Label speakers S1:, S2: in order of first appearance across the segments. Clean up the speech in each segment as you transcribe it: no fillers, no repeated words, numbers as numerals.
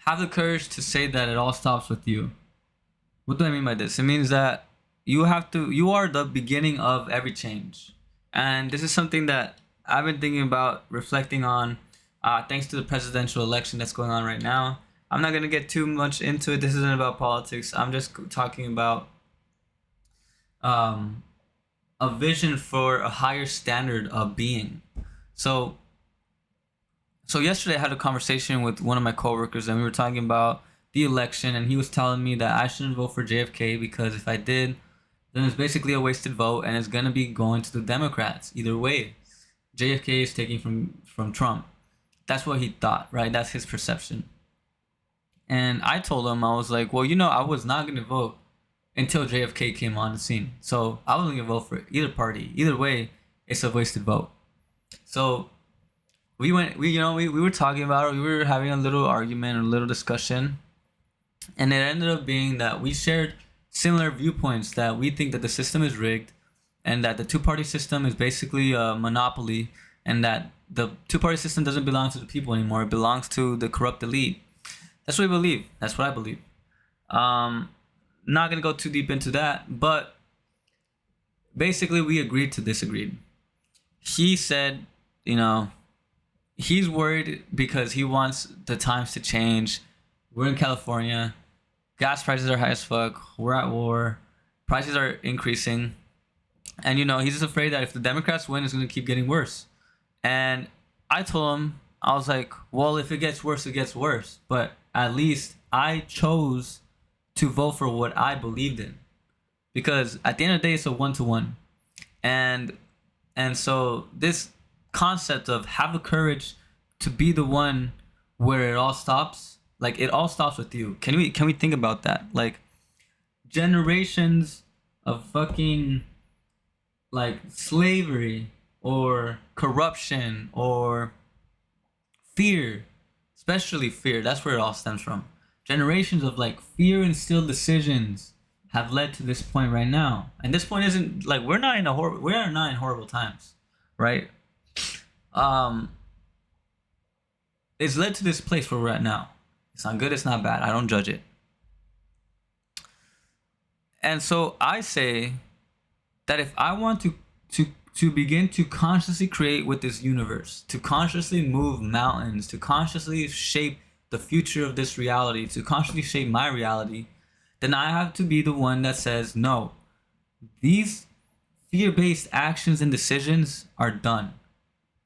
S1: have the courage to say that it all stops with you. What do I mean by this? It means that you are the beginning of every change. And this is something that I've been thinking about, reflecting on, thanks to the presidential election that's going on right now. I'm not going to get too much into it. This isn't about politics. I'm just talking about um, a vision for a higher standard of being. So, so yesterday I had a conversation with one of my coworkers, and we were talking about the election, and he was telling me that I shouldn't vote for JFK because if I did, then it's basically a wasted vote, and it's gonna be going to the Democrats either way. JFK is taking from Trump. That's what he thought, right? That's his perception. And I told him, I was like, well, I was not gonna vote until JFK came on the scene. So I wasn't gonna vote for either party. Either way, it's a wasted vote. So we were talking about it. We were having a little argument, a little discussion, and it ended up being that we shared similar viewpoints, that we think that the system is rigged and that the two-party system is basically a monopoly, and that the two-party system doesn't belong to the people anymore. It belongs to the corrupt elite. That's what we believe. That's what I believe. Not gonna go too deep into that, but basically we agreed to disagree. He said, he's worried because he wants the times to change. We're in California. Gas prices are high as fuck. We're at war. Prices are increasing. And, he's just afraid that if the Democrats win, it's going to keep getting worse. And I told him, I was like, well, if it gets worse, it gets worse. But at least I chose to vote for what I believed in. Because at the end of the day, it's a one-to-one. And so this concept of have the courage to be the one where it all stops, like it all stops with you. Can we think about that? Like generations of fucking like slavery or corruption or fear, especially fear, that's where it all stems from. Generations of like fear instilled decisions have led to this point right now. And this point isn't like we are not in horrible times, right? It's led to this place where we're at now. It's not good, it's not bad. I don't judge it. And so I say that if I want to begin to consciously create with this universe, to consciously move mountains, to consciously shape the future of this reality, to consciously shape my reality, then I have to be the one that says, no, these fear-based actions and decisions are done.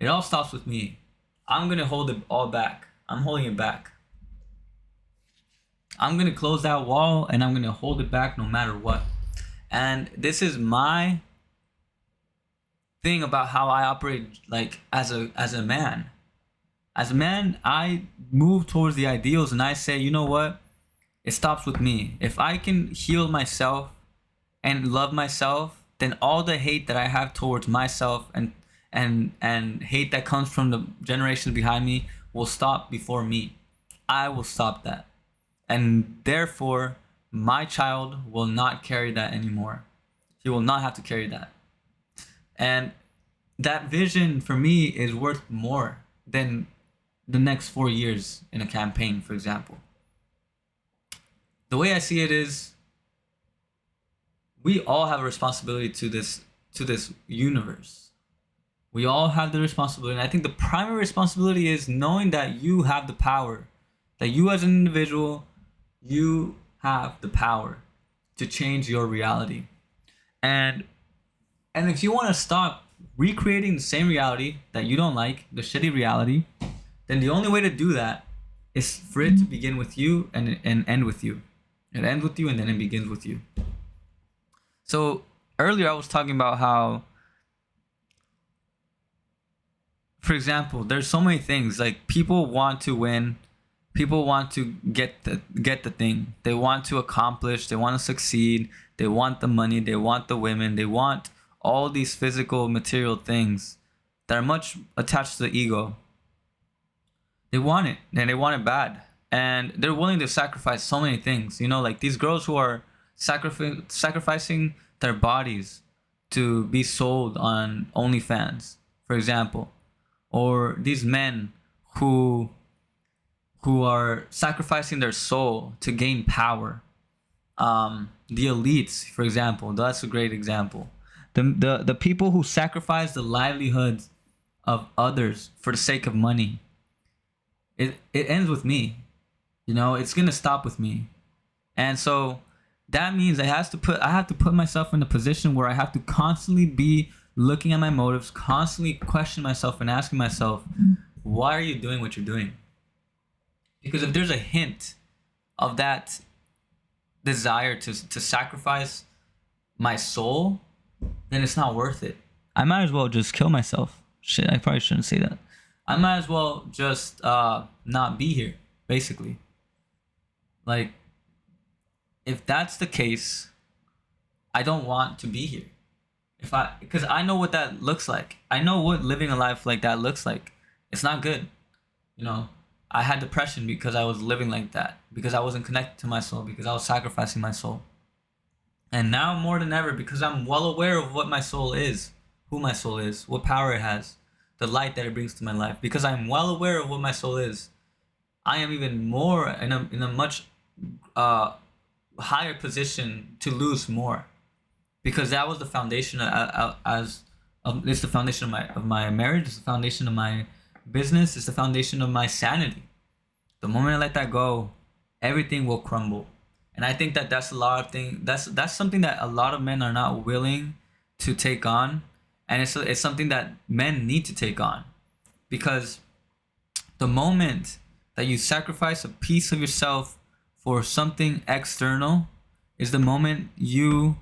S1: It all stops with me. I'm going to hold it all back. I'm holding it back. I'm going to close that wall and I'm going to hold it back no matter what. And this is my thing about how I operate, like as a man. As a man, I move towards the ideals and I say, you know what? It stops with me. If I can heal myself and love myself, then all the hate that I have towards myself and hate that comes from the generations behind me will stop before me. I will stop that. And therefore, my child will not carry that anymore. He will not have to carry that. And that vision for me is worth more than the next 4 years in a campaign, for example. The way I see it is, we all have a responsibility to this universe. We all have the responsibility. And I think the primary responsibility is knowing that you have the power. That you as an individual, you have the power to change your reality. And if you want to stop recreating the same reality that you don't like, the shitty reality, then the only way to do that is for it to begin with you and end with you. It ends with you and then it begins with you. So earlier I was talking about how, for example, there's so many things, like people want to win, people want to get the thing, they want to accomplish, they want to succeed, they want the money, they want the women, they want all these physical material things that are much attached to the ego. They want it and they want it bad, and they're willing to sacrifice so many things, like these girls who are sacrificing their bodies to be sold on OnlyFans, for example. Or these men who who are sacrificing their soul to gain power. The elites, for example, that's a great example. The people who sacrifice the livelihoods of others for the sake of money. It ends with me. You know, it's gonna stop with me. And so that means I have to put myself in a position where I have to constantly be looking at my motives, constantly question myself and asking myself, why are you doing what you're doing? Because if there's a hint of that desire to sacrifice my soul, then it's not worth it. I might as well just kill myself. Shit, I probably shouldn't say that. I might as well just not be here, basically. Like, if that's the case, I don't want to be here. Because I know what that looks like. I know what living a life like that looks like. It's not good. You know, I had depression because I was living like that, because I wasn't connected to my soul, because I was sacrificing my soul. And now more than ever, because I'm well aware of what my soul is, who my soul is, what power it has, the light that it brings to my life, because I'm well aware of what my soul is, I am even more in a much higher position to lose more, because that was the foundation it's the foundation of my marriage, it's the foundation of my business, it's the foundation of my sanity. The moment I let that go, everything will crumble. And I think that that's something that a lot of men are not willing to take on, and it's something that men need to take on, because the moment that you sacrifice a piece of yourself for something external is the moment you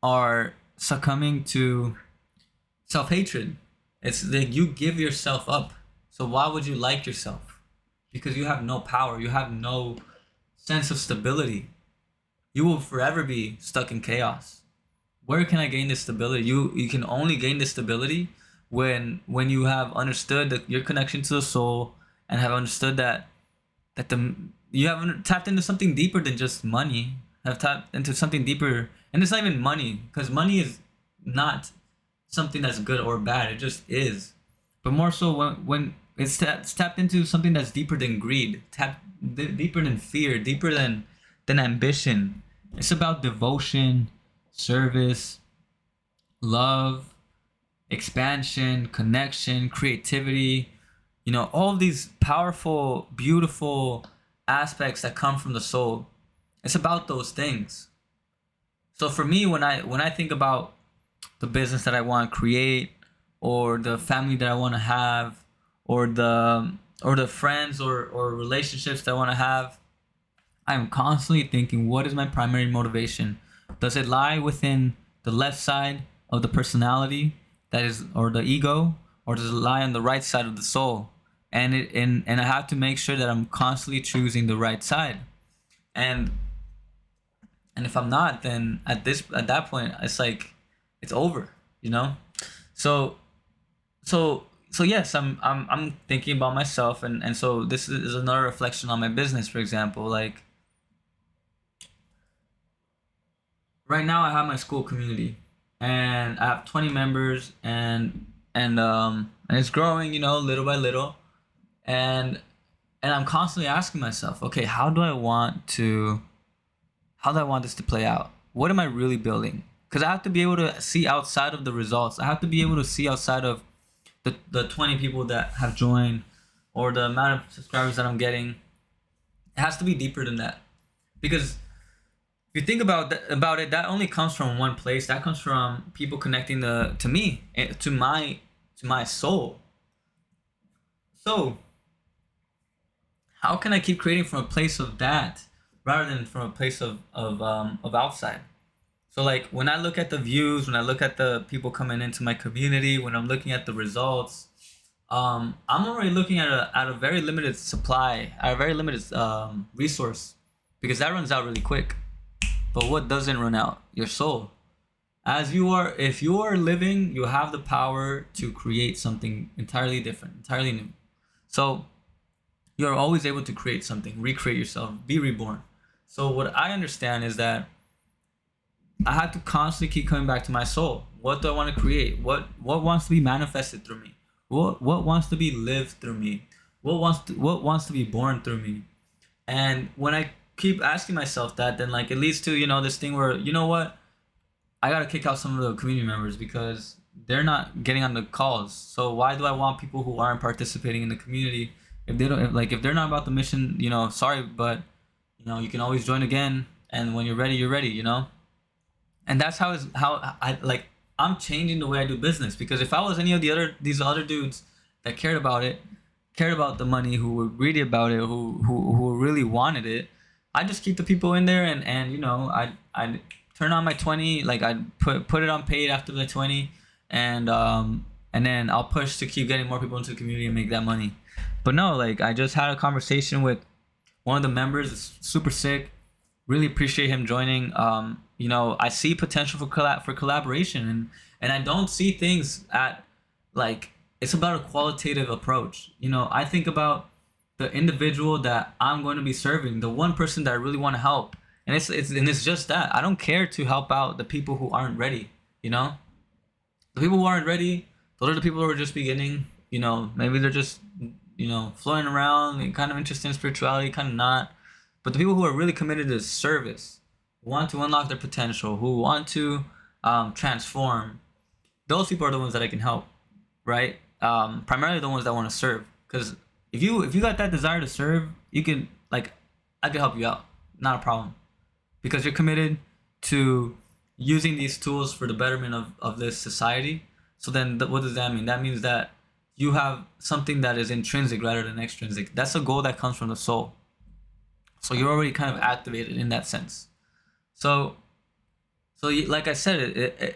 S1: are succumbing to self-hatred. It's like you give yourself up. So why would you like yourself? Because you have no power. You have no sense of stability. You will forever be stuck in chaos. Where can I gain this stability? You can only gain this stability when you have understood your connection to the soul, and have understood that you haven't tapped into something deeper than just money. Have tapped into something deeper, and it's not even money, because money is not something that's good or bad. It just is. But more so when it's tapped into something that's deeper than greed, deeper than fear, deeper than ambition. It's about devotion, service, love, expansion, connection, creativity. You know, all of these powerful, beautiful aspects that come from the soul. It's about those things. So for me, when I think about the business that I want to create, or the family that I want to have, or the friends or relationships that I want to have, I'm constantly thinking, what is my primary motivation? Does it lie within the left side of the personality, that is, or the ego, or does it lie on the right side of the soul? And I have to make sure that I'm constantly choosing the right side. And if I'm not, then at that point, it's like it's over, you know? So yes, I'm thinking about myself, and so this is another reflection on my business. For example, like right now I have my school community, and I have 20 members, and it's growing, you know, little by little, and I'm constantly asking myself, okay, how do I want this to play out? What am I really building? Because I have to be able to see outside of the results. I have to be able to see outside of the 20 people that have joined, or the amount of subscribers that I'm getting. It has to be deeper than that. Because if you think about it, that only comes from one place. That comes from people connecting to me, to my soul. So how can I keep creating from a place of that rather than from a place of outside? So like when I look at the views, when I look at the people coming into my community, when I'm looking at the results, I'm already looking at a very limited supply, at a very limited resource, because that runs out really quick. But what doesn't run out? Your soul. If you are living, you have the power to create something entirely different, entirely new. So you're always able to create something, recreate yourself, be reborn. So what I understand is that I have to constantly keep coming back to my soul. What do I want to create? What wants to be manifested through me? What wants to be lived through me? what wants to be born through me? And when I keep asking myself that, then like it leads to, this thing where, you know what, I gotta kick out some of the community members because they're not getting on the calls. So why do I want people who aren't participating in the community if they don't, if they're not about the mission? Sorry, but you can always join again, and when you're ready, you're ready. And that's how I like. I'm changing the way I do business, because if I was any of these other dudes that cared about the money, who were greedy about it, who really wanted it, I just keep the people in there, and I turn on my 20, like I'd put it on paid after the 20, and then I'll push to keep getting more people into the community and make that money. But no, like I just had a conversation with one of the members. It's super sick. Really appreciate him joining. I see potential for collaboration, and I don't see things at like, it's about a qualitative approach. I think about the individual that I'm going to be serving, the one person that I really want to help, and it's just that I don't care to help out the people who aren't ready. The people who aren't ready, those are the people who are just beginning. Maybe they're just floating around and kind of interested in spirituality, kind of not. But the people who are really committed to service, who want to unlock their potential, who want to transform, those people are the ones that I can help, right? Primarily the ones that want to serve. Because if you got that desire to serve, you can, like, I can help you out, not a problem, because you're committed to using these tools for the betterment of this society. So then, what does that mean? That means that you have something that is intrinsic rather than extrinsic. That's a goal that comes from the soul. So you're already kind of activated in that sense. So like I said,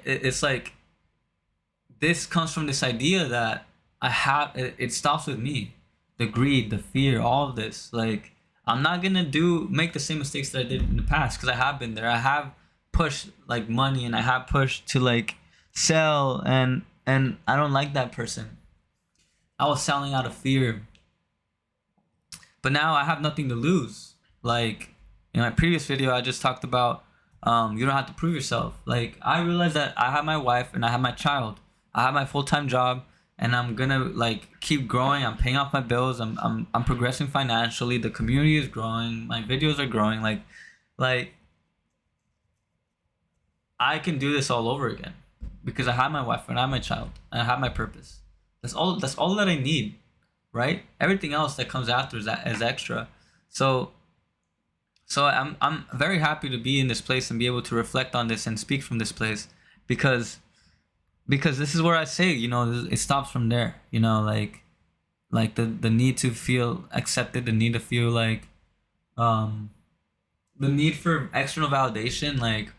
S1: it's like, this comes from this idea that I have. It stops with me, the greed, the fear, all of this. Like, I'm not gonna make the same mistakes that I did in the past, because I have been there. I have pushed like money, and I have pushed to like sell, and I don't like that person. I was selling out of fear, but now I have nothing to lose. Like in my previous video, I just talked about you don't have to prove yourself. Like, I realized that I have my wife and I have my child. I have my full-time job, and I'm gonna like keep growing. I'm paying off my bills. I'm progressing financially. The community is growing. My videos are growing. Like I can do this all over again, because I have my wife and I have my child and I have my purpose. That's all. That's all that I need, right? Everything else that comes after is extra. So I'm very happy to be in this place and be able to reflect on this and speak from this place, because this is where I say, it stops from there. Like the need to feel accepted, the need to feel like the need for external validation. Like,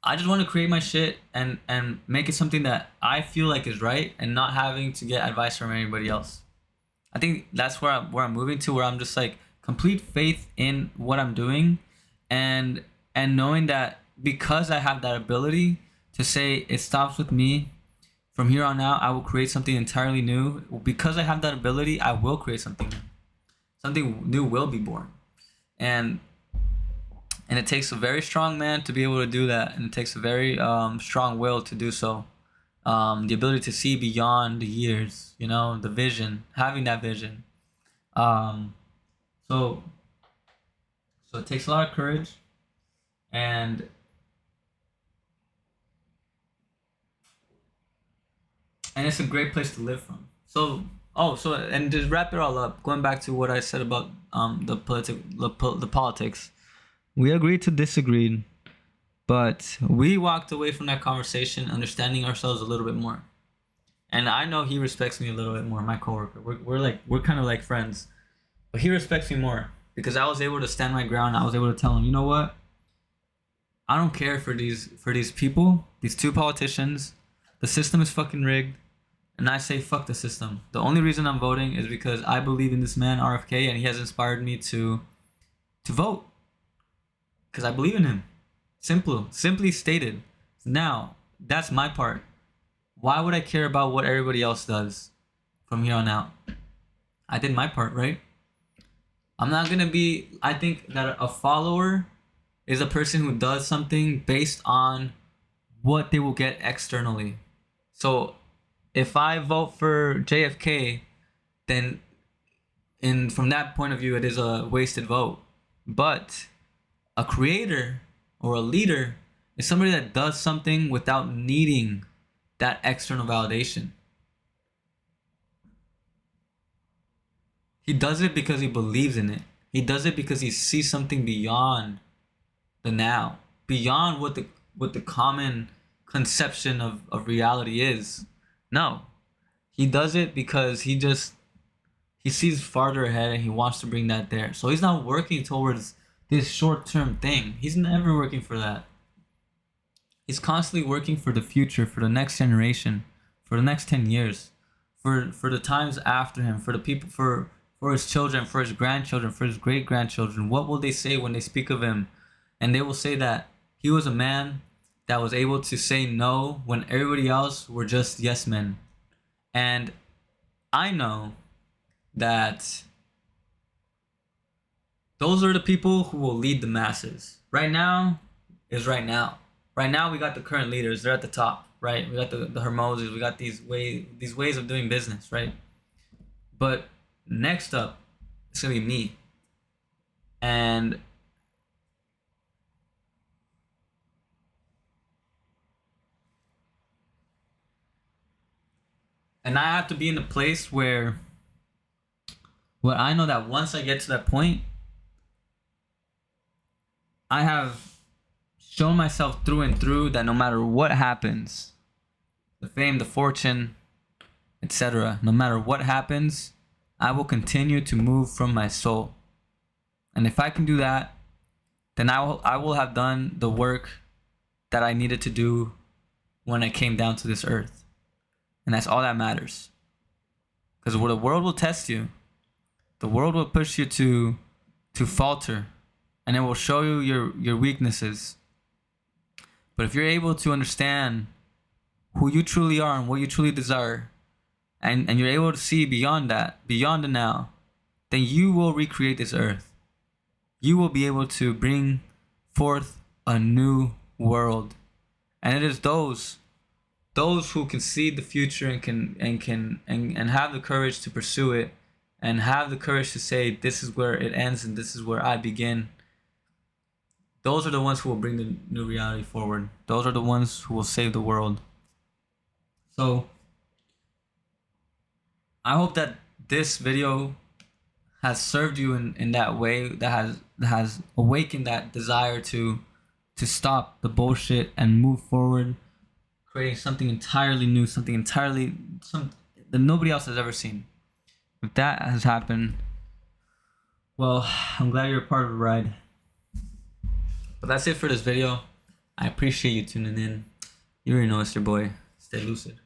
S1: I just want to create my shit and make it something that I feel like is right, and not having to get advice from anybody else. I think that's where I'm moving to, where I'm just like complete faith in what I'm doing, and knowing that because I have that ability to say it stops with me, from here on out I will create something entirely new. Because I have that ability, I will create something new. Something new will be born. And it takes a very strong man to be able to do that, and it takes a very strong will to do so. The ability to see beyond the years, the vision, having that vision. So it takes a lot of courage, and it's a great place to live from. And to wrap it all up, going back to what I said about the politics, we agreed to disagree, but we walked away from that conversation understanding ourselves a little bit more. And I know he respects me a little bit more, my coworker. We're kind of like friends, but he respects me more because I was able to stand my ground. I was able to tell him, you know what? I don't care for these people, these two politicians. The system is fucking rigged, and I say fuck the system. The only reason I'm voting is because I believe in this man RFK, and he has inspired me to vote, because I believe in him. Simply stated. Now, that's my part. Why would I care about what everybody else does from here on out? I did my part, right? I'm not gonna be. I think that a follower is a person who does something based on what they will get externally. So if I vote for JFK, then and from that point of view, it is a wasted vote. But a creator or a leader is somebody that does something without needing that external validation. He does it because he believes in it. He does it because he sees something beyond the now, beyond what the common conception of reality is. No. He does it because he sees farther ahead and he wants to bring that there. So he's not working towards this short-term thing. He's never working for that. He's constantly working for the future, for the next generation, for the next 10 years, for the times after him, for the people, for his children, for his grandchildren, for his great-grandchildren. What will they say when they speak of him? And they will say that he was a man that was able to say no when everybody else were just yes men. And I know that those are the people who will lead the masses. Right now is right now. Right now we got the current leaders. They're at the top, right? We got the Hermoses. We got these ways of doing business, right? But next up, it's gonna be me. And I have to be in a place where I know that once I get to that point, I have shown myself through and through that no matter what happens, the fame, the fortune, etc., no matter what happens, I will continue to move from my soul. And if I can do that, then I will have done the work that I needed to do when I came down to this earth. And that's all that matters. Because the world will test you. The world will push you to falter. And it will show you your weaknesses. But if you're able to understand who you truly are and what you truly desire, and you're able to see beyond that, beyond the now, then you will recreate this earth. You will be able to bring forth a new world. And it is those who can see the future and have the courage to pursue it, and have the courage to say, this is where it ends and this is where I begin. Those are the ones who will bring the new reality forward. Those are the ones who will save the world. So I hope that this video has served you in that way, that has awakened that desire to stop the bullshit and move forward, creating something entirely new, something that nobody else has ever seen. If that has happened, well, I'm glad you're a part of the ride. But that's it for this video. I appreciate you tuning in. You already know it's your boy. Stay lucid.